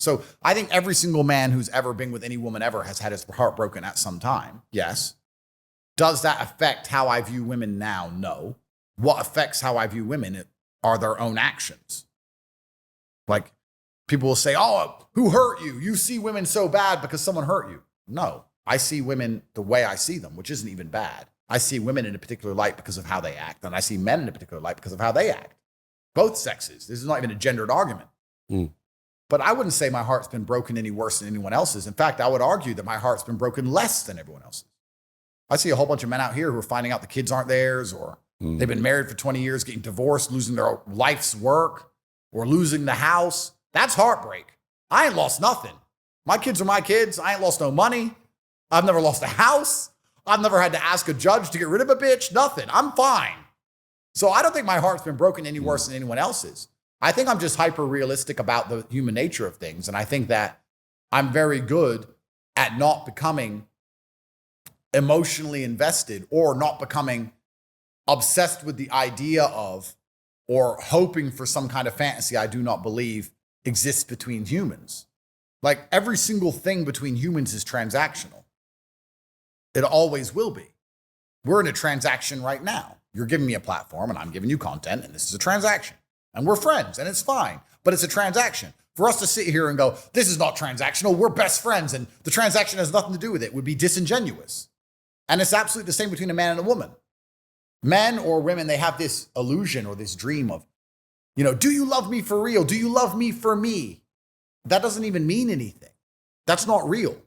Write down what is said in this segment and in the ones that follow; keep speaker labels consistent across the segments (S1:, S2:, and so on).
S1: So I think every single man who's ever been with any woman ever has had his heart broken at some time. Yes. Does that affect how I view women now? No. What affects how I view women are their own actions. Like, people will say, oh, who hurt you? You see women so bad because someone hurt you. No, I see women the way I see them, which isn't even bad. I see women in a particular light because of how they act, and I see men in a particular light because of how they act. Both sexes. This is not even a gendered argument. But I wouldn't say my heart's been broken any worse than anyone else's. In fact, I would argue that my heart's been broken less than everyone else's. I see a whole bunch of men out here who are finding out the kids aren't theirs, or they've been married for 20 years, getting divorced, losing their life's work, or losing the house. That's heartbreak. I ain't lost nothing. My kids are my kids. I ain't lost no money. I've never lost a house. I've never had to ask a judge to get rid of a bitch. Nothing. I'm fine. So I don't think my heart's been broken any worse than anyone else's. I think I'm just hyper realistic about the human nature of things. And I think that I'm very good at not becoming emotionally invested or not becoming obsessed with the idea of or hoping for some kind of fantasy I do not believe exists between humans. Like, every single thing between humans is transactional. It always will be. We're in a transaction right now. You're giving me a platform and I'm giving you content, and this is a transaction. And we're friends and it's fine, but it's a transaction. For us to sit here and go, this is not transactional, we're best friends and the transaction has nothing to do with it, would be disingenuous. And it's absolutely the same between a man and a woman. Men or women, they have this illusion or this dream of, do you love me for real? Do you love me for me? That doesn't even mean anything. That's not real.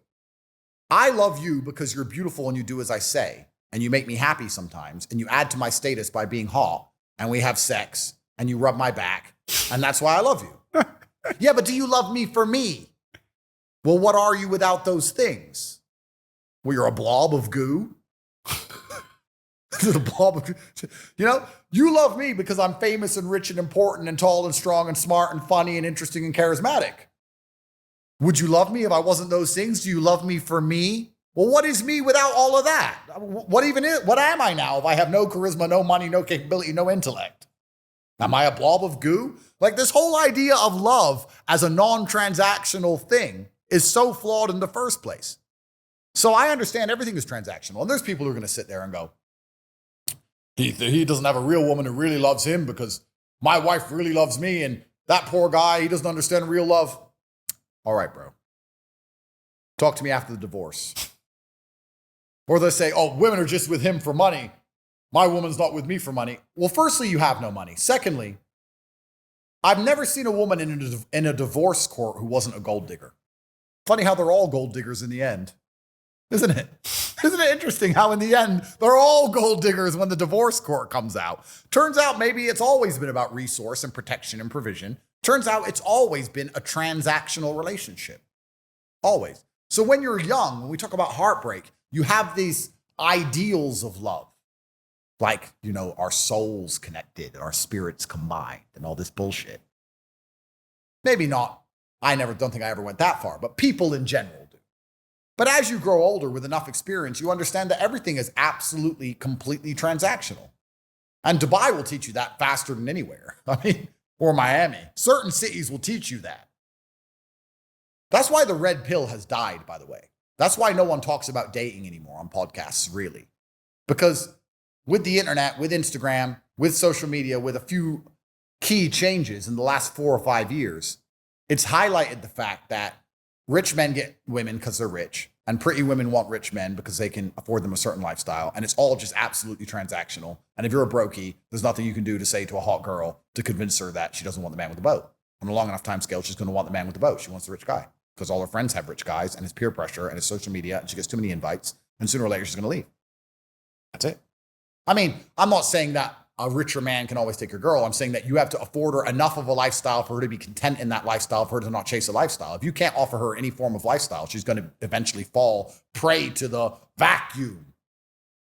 S1: I love you because you're beautiful and you do as I say, and you make me happy sometimes, and you add to my status by being hot, and we have sex, and you rub my back, and that's why I love you. Yeah, but do you love me for me? Well, what are you without those things? Well, you're a blob of goo. The blob of goo. You love me because I'm famous and rich and important and tall and strong and smart and funny and interesting and charismatic. Would you love me if I wasn't those things? Do you love me for me? Well, what is me without all of that? What am I now if I have no charisma, no money, no capability, no intellect? Am I a blob of goo? Like, this whole idea of love as a non-transactional thing is so flawed in the first place. So I understand everything is transactional. And there's people who are going to sit there and go, he doesn't have a real woman who really loves him because my wife really loves me, and that poor guy, he doesn't understand real love. All right, bro. Talk to me after the divorce. Or they say, oh, women are just with him for money. My woman's not with me for money. Well, firstly, you have no money. Secondly, I've never seen a woman in a divorce court who wasn't a gold digger. Funny how they're all gold diggers in the end, isn't it? Isn't it interesting how in the end, they're all gold diggers when the divorce court comes out? Turns out maybe it's always been about resource and protection and provision. Turns out it's always been a transactional relationship. Always. So when you're young, when we talk about heartbreak, you have these ideals of love. Like, our souls connected and our spirits combined and all this bullshit. Maybe not. Don't think I ever went that far, but people in general do. But as you grow older with enough experience, you understand that everything is absolutely, completely transactional. And Dubai will teach you that faster than anywhere. Or Miami. Certain cities will teach you that. That's why the red pill has died, by the way. That's why no one talks about dating anymore on podcasts, really. Because with the internet, with Instagram, with social media, with a few key changes in the last 4 or 5 years, it's highlighted the fact that rich men get women because they're rich, and pretty women want rich men because they can afford them a certain lifestyle, and it's all just absolutely transactional. And if you're a brokey, there's nothing you can do to say to a hot girl to convince her that she doesn't want the man with the boat. On a long enough time scale, she's going to want the man with the boat. She wants the rich guy because all her friends have rich guys, and it's peer pressure, and it's social media, and she gets too many invites, and sooner or later she's going to leave. That's it. I'm not saying that a richer man can always take your girl. I'm saying that you have to afford her enough of a lifestyle for her to be content in that lifestyle, for her to not chase a lifestyle. If you can't offer her any form of lifestyle, she's going to eventually fall prey to the vacuum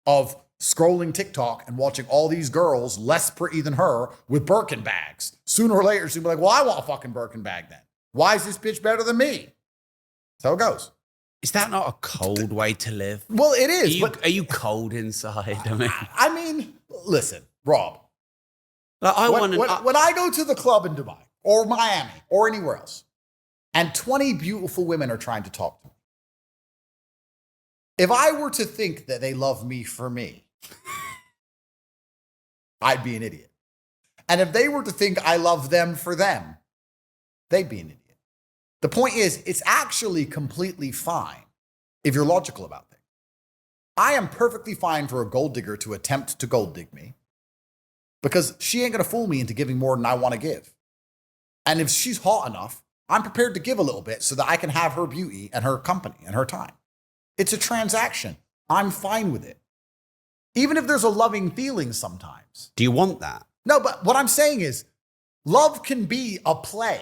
S1: of scrolling TikTok and watching all these girls less pretty than her with Birkin bags. Sooner or later, she'll be like, well, I want a fucking Birkin bag then. Why is this bitch better than me? That's how it goes.
S2: Is that not a cold way to live?
S1: Well, it is.
S2: Are you cold inside?
S1: Listen, Rob.
S2: Like,
S1: when I go to the club in Dubai or Miami or anywhere else, and 20 beautiful women are trying to talk to me. If I were to think that they love me for me, I'd be an idiot. And if they were to think I love them for them, they'd be an idiot. The point is, it's actually completely fine if you're logical about things. I am perfectly fine for a gold digger to attempt to gold dig me because she ain't going to fool me into giving more than I want to give. And if she's hot enough, I'm prepared to give a little bit so that I can have her beauty and her company and her time. It's a transaction. I'm fine with it. Even if there's a loving feeling sometimes.
S2: Do you want that?
S1: No, but what I'm saying is love can be a play.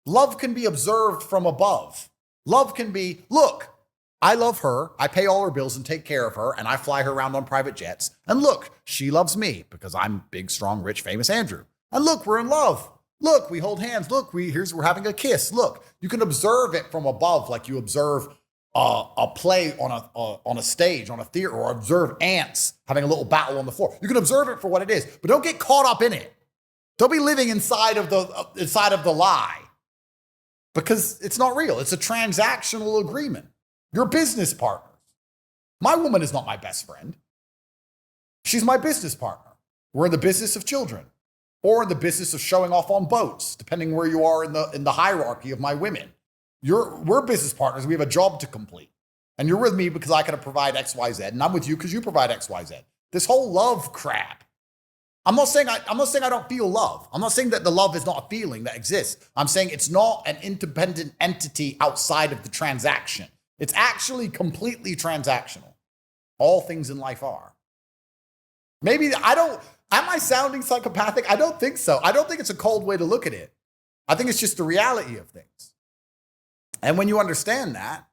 S1: Love can be observed from above. Love can be, look, I love her. I pay all her bills and take care of her, and I fly her around on private jets. And look, she loves me because I'm big, strong, rich, famous Andrew. And look, we're in love. Look, we hold hands. Look, we're having a kiss. Look, you can observe it from above like you observe a play on a stage, on a theater, or observe ants having a little battle on the floor. You can observe it for what it is, but don't get caught up in it. Don't be living inside of the lie because it's not real. It's a transactional agreement. You're business partners. My woman is not my best friend. She's my business partner. We're in the business of children or in the business of showing off on boats, depending where you are in the hierarchy of my women. We're business partners. We have a job to complete. And you're with me because I can provide X, Y, Z. And I'm with you because you provide X, Y, Z. This whole love crap. I'm not saying I don't feel love. I'm not saying that the love is not a feeling that exists. I'm saying it's not an independent entity outside of the transaction. It's actually completely transactional. All things in life are. Maybe am I sounding psychopathic? I don't think so. I don't think it's a cold way to look at it. I think it's just the reality of things. And when you understand that,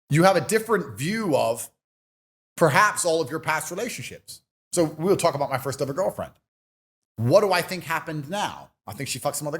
S1: you have a different view of perhaps all of your past relationships. So we'll talk about my first ever girlfriend. What do I think happened now? I think she fucked some other guy.